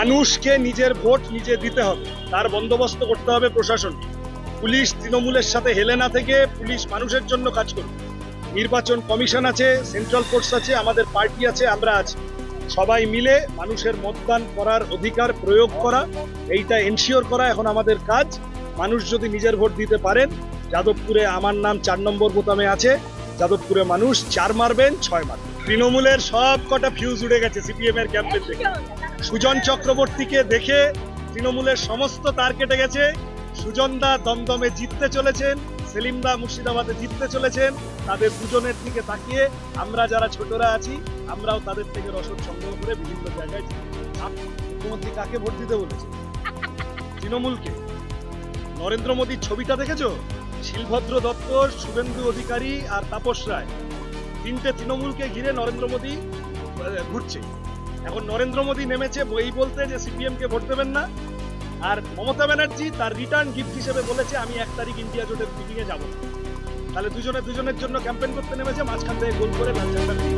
মানুষকে নিজের ভোট নিজে দিতে হবে, তার বন্দোবস্ত করতে হবে প্রশাসন। পুলিশ তৃণমূলের সাথে হেলে না থেকে পুলিশ মানুষের জন্য কাজ করবে। নির্বাচন কমিশন আছে, সেন্ট্রাল ফোর্স আছে, আমাদের পার্টি আছে, আমরা আছি। সবাই মিলে মানুষের মতদান করার অধিকার প্রয়োগ করা, এইটা এনশিওর করা এখন আমাদের কাজ। মানুষ যদি নিজের ভোট দিতে পারেন, যাদবপুরে আমার নাম 4 নম্বর বোতামে আছে, যাদবপুরে মানুষ 4 মারবেন 6 মারবেন। তৃণমূলের সব কটা ফিউজ উড়ে গেছে সিপিএম এর ক্যাম্পেন থেকে। সুজন চক্রবর্তীকে দেখে তৃণমূলের সমস্ত তার কেটে গেছে। সুজনদা দমদমে জিততে চলেছেন, সেলিমদা মুর্শিদাবাদে জিততে চলেছেন। তাদের দুজনের দিকে তাকিয়ে আমরা যারা ছোটরা আছি, আমরাও তাদের থেকে রসদ সংগ্রহ করে বিভিন্ন জায়গায় মুখ্যমন্ত্রী কাকে ভোট দিতে বলেছে? তৃণমূলকে। নরেন্দ্র মোদীর ছবিটা দেখেছো? শিলভদ্র দত্ত, শুভেন্দু অধিকারী আর তাপস রায়, 3টে তৃণমূলকে ঘিরে নরেন্দ্র মোদী ঘুরছে। এখন নরেন্দ্র মোদী নেমেছে এই বলতে যে সিপিএম কে ভোট দেবেন না, আর মমতা ব্যানার্জি তার রিটার্ন গিফট হিসেবে বলেছে আমি 1 তারিখ ইন্ডিয়া জোটের মিটিং এ যাবো। তাহলে দুজনের জন্য ক্যাম্পেইন করতে নেমেছে, মাঝখান থেকে গোল করে লাল ঝান্ডা দিয়ে